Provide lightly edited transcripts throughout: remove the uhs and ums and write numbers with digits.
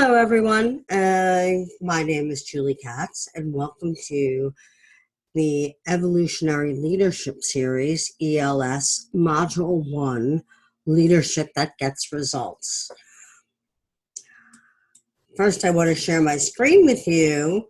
Hello, everyone. My name is Julie Katz, and welcome to the Evolutionary Leadership Series, ELS, Module 1, Leadership That Gets Results. First, I want to share my screen with you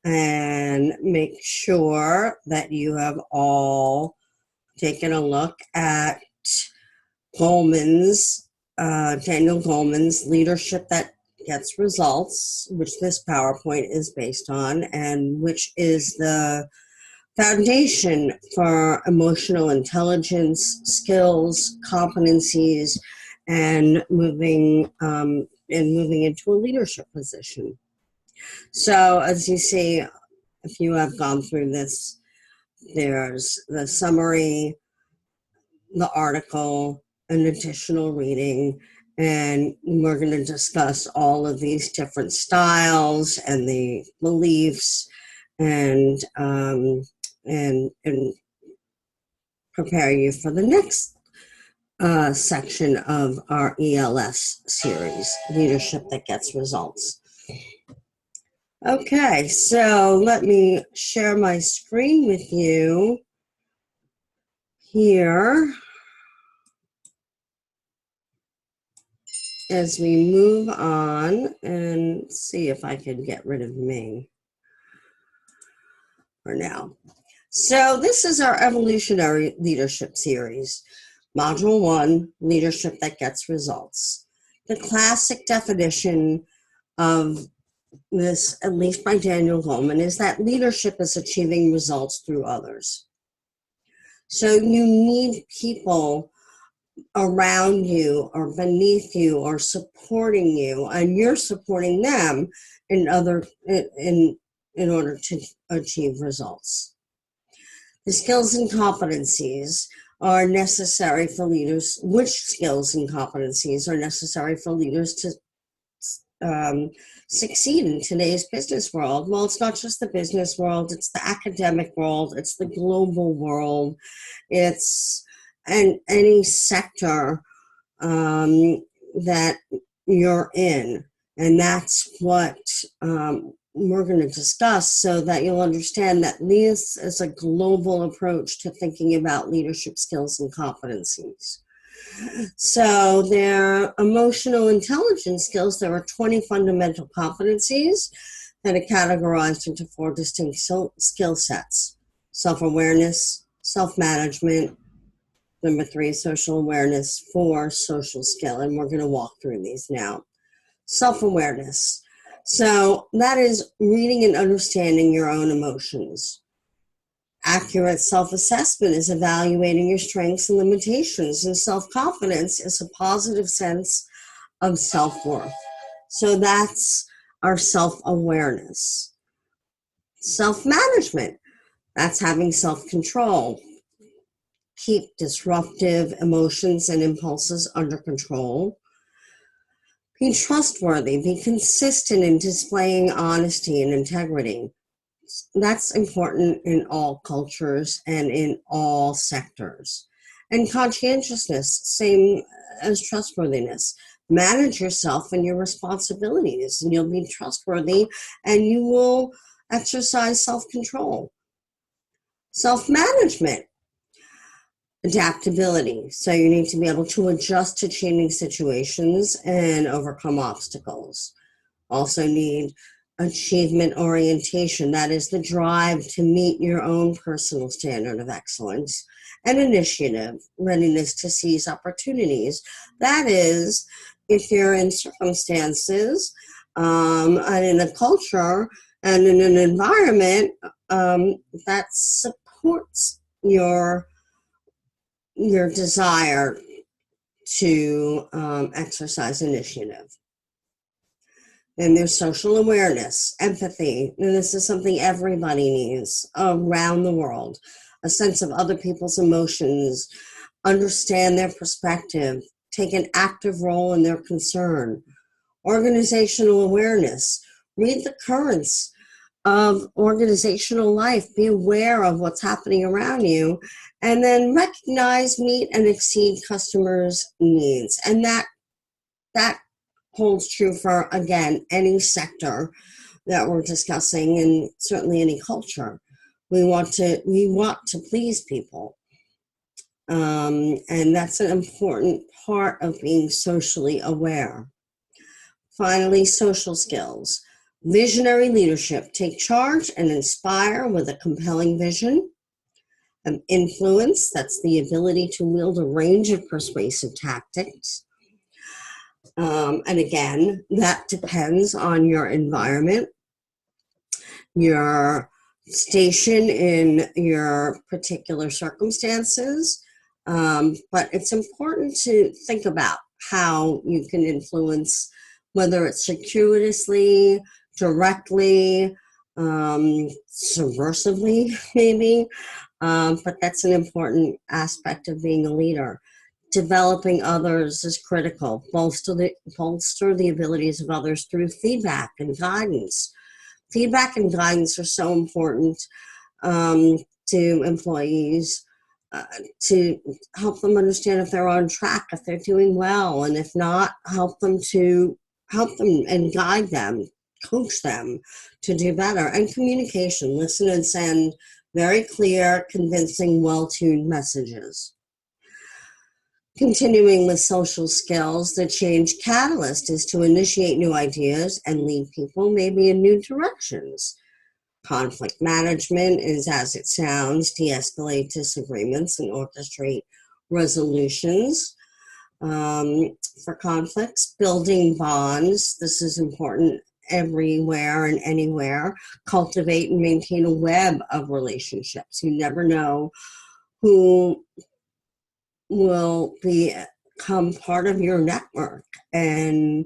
and make sure that you have all taken a look at Daniel Goleman's Leadership That Gets Results, which this PowerPoint is based on, and which is the foundation for emotional intelligence, skills, competencies, and moving into a leadership position. So, as you see, if you have gone through this, there's the summary, the article, an additional reading, and we're going to discuss all of these different styles and the beliefs and prepare you for the next section of our ELS series, Leadership That Gets Results. Okay, so let me share my screen with you here as we move on and see if I can get rid of me for now. So this is our Evolutionary Leadership Series, Module 1, Leadership That Gets Results. The classic definition of this, at least by Daniel Goleman, is that leadership is achieving results through others. So you need people around you or beneath you or supporting you, and you're supporting them in order to achieve results. The skills and competencies are necessary for leaders. Which skills and competencies are necessary for leaders to succeed in today's business world? Well, it's not just the business world, it's the academic world, it's the global world, it's any sector that you're in. And that's what we're going to discuss, so that you'll understand that this is a global approach to thinking about leadership skills and competencies. So there are emotional intelligence skills. There are 20 fundamental competencies that are categorized into 4 distinct skill sets: self-awareness, self-management, number 3, social awareness, 4, social skill. And we're going to walk through these now. Self-awareness. So that is reading and understanding your own emotions. Accurate self-assessment is evaluating your strengths and limitations. And self-confidence is a positive sense of self-worth. So that's our self-awareness. Self-management. That's having self-control. Keep disruptive emotions and impulses under control. Be trustworthy. Be consistent in displaying honesty and integrity. That's important in all cultures and in all sectors. And conscientiousness, same as trustworthiness. Manage yourself and your responsibilities, and you'll be trustworthy, and you will exercise self-control. Self-management. Adaptability. So you need to be able to adjust to changing situations and overcome obstacles. Also need achievement orientation. That is the drive to meet your own personal standard of excellence. And initiative, readiness to seize opportunities. That is, if you're in circumstances and in a culture and in an environment that supports your desire to exercise initiative. And there's social awareness, empathy, and this is something everybody needs around the world. A sense of other people's emotions, understand their perspective, take an active role in their concern. Organizational awareness, read the currents of organizational life, be aware of what's happening around you, and then recognize, meet, and exceed customers' needs. And that holds true for, again, any sector that we're discussing, and certainly any culture. We want to please people. And that's an important part of being socially aware. Finally, social skills. Visionary leadership. Take charge and inspire with a compelling vision. Influence. That's the ability to wield a range of persuasive tactics. And again, that depends on your environment, your station in your particular circumstances. But it's important to think about how you can influence, whether it's circuitously, directly, subversively, maybe. But that's an important aspect of being a leader. Developing others is critical. Bolster the abilities of others through feedback and guidance. Feedback and guidance are so important to employees, to help them understand if they're on track, if they're doing well, and if not, help them and guide them, coach them to do better. And communication, listen and send very clear, convincing, well-tuned messages. Continuing with social skills, the change catalyst is to initiate new ideas and lead people maybe in new directions. Conflict management is, as it sounds, de-escalate disagreements and orchestrate resolutions for conflicts. Building bonds, this is important everywhere and anywhere. Cultivate and maintain a web of relationships. You never know who will become part of your network and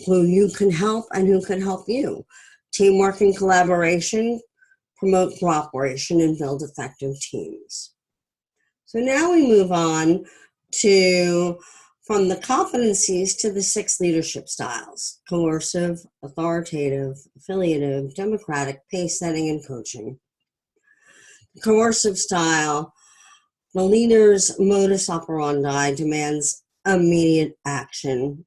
who you can help and who can help you. Teamwork and collaboration, promote cooperation and build effective teams. So now we move on from the competencies to the 6 leadership styles: coercive, authoritative, affiliative, democratic, pace setting, and coaching. Coercive style. The leader's modus operandi demands immediate action.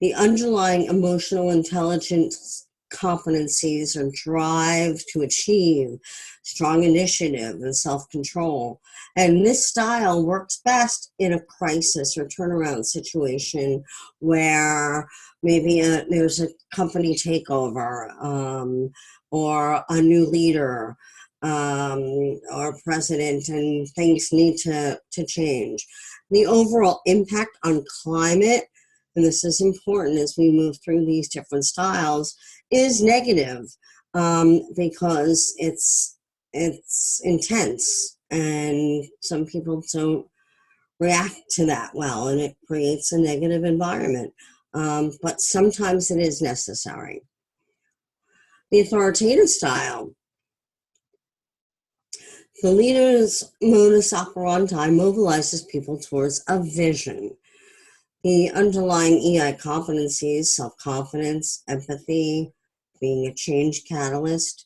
The underlying emotional intelligence competencies are drive to achieve, strong initiative, and self-control. And this style works best in a crisis or turnaround situation where maybe there's a company takeover or a new leader or president, and things need to change. The overall impact on climate, and this is important as we move through these different styles, is negative because it's intense, and some people don't react to that well, and it creates a negative environment. But sometimes it is necessary. The authoritative style. The leader's modus operandi mobilizes people towards a vision. The underlying EI competencies: self-confidence, empathy, being a change catalyst.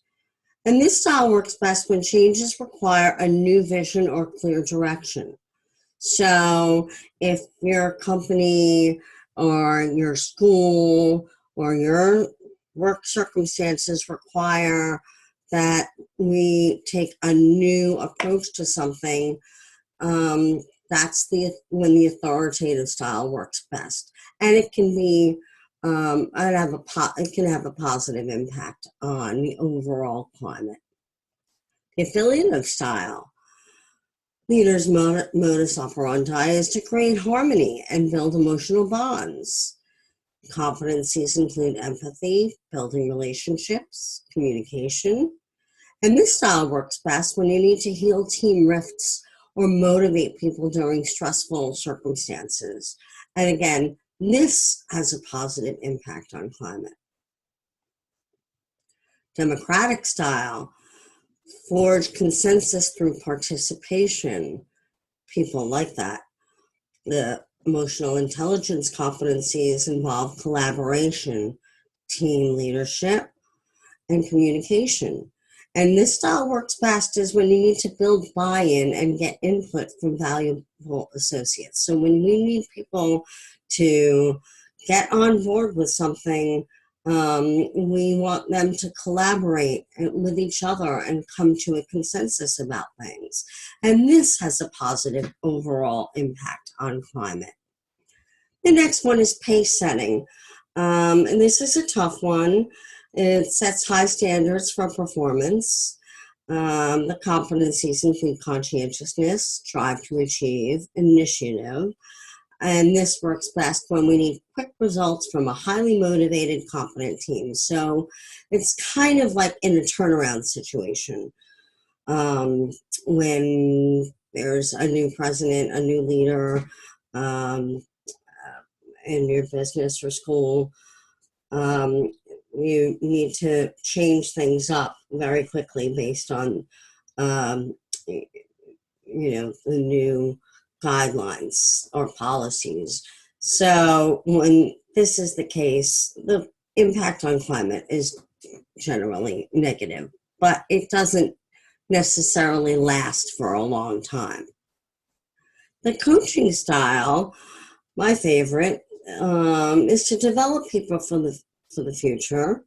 And this style works best when changes require a new vision or clear direction. So if your company or your school or your work circumstances require that we take a new approach to something, that's when the authoritative style works best, and it can be it can have a positive impact on the overall climate. The affiliative style. Leaders' modus operandi is to create harmony and build emotional bonds. Competencies include empathy, building relationships, communication. And this style works best when you need to heal team rifts or motivate people during stressful circumstances. And again, this has a positive impact on climate. Democratic style. Forge consensus through participation. People like that. The emotional intelligence competencies involve collaboration, team leadership, and communication. And this style works best is when you need to build buy-in and get input from valuable associates. So when we need people to get on board with something. We want them to collaborate with each other and come to a consensus about things. And this has a positive overall impact on climate. The next one is pace setting. And this is a tough one. It sets high standards for performance. The competencies include conscientiousness, drive to achieve, initiative. And this works best when we need quick results from a highly motivated, competent team. So it's kind of like in a turnaround situation. When there's a new president, a new leader in your business or school, you need to change things up very quickly based on, the new guidelines or policies. So when this is the case, the impact on climate is generally negative, but it doesn't necessarily last for a long time. The coaching style, my favorite, is to develop people for the future,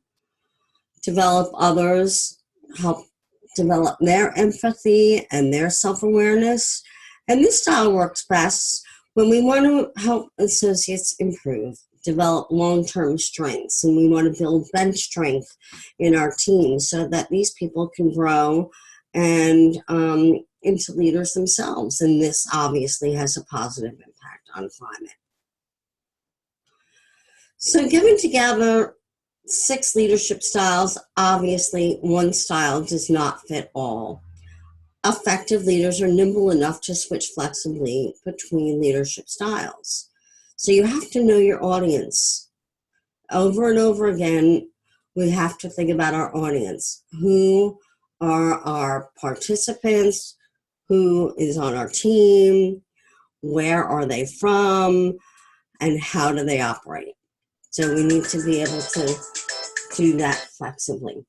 develop others, help develop their empathy and their self-awareness. And this style works best when we want to help associates improve, develop long-term strengths, and we want to build bench strength in our team so that these people can grow and into leaders themselves. And this obviously has a positive impact on climate. So given together 6 leadership styles, obviously one style does not fit all. Effective leaders are nimble enough to switch flexibly between leadership styles. So you have to know your audience. Over and over again, we have to think about our audience. Who are our participants? Who is on our team? Where are they from? And how do they operate? So we need to be able to do that flexibly.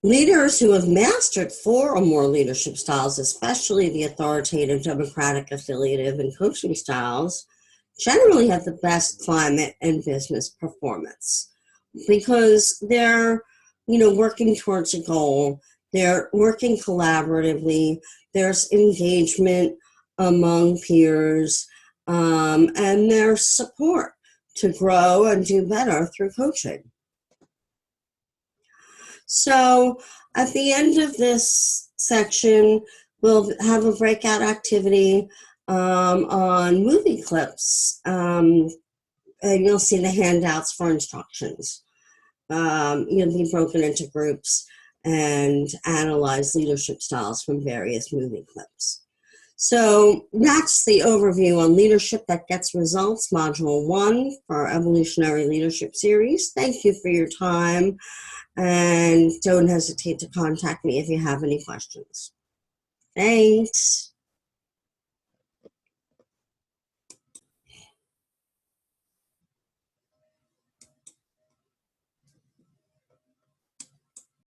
Leaders who have mastered 4 or more leadership styles, especially the authoritative, democratic, affiliative, and coaching styles, generally have the best climate and business performance because they're, working towards a goal. They're working collaboratively. There's engagement among peers, and there's support to grow and do better through coaching. So at the end of this section, we'll have a breakout activity on movie clips, and you'll see the handouts for instructions. You'll be broken into groups and analyze leadership styles from various movie clips. So that's the overview on leadership that gets results, module 1 for our evolutionary leadership series. Thank you for your time, and don't hesitate to contact me if you have any questions. Thanks.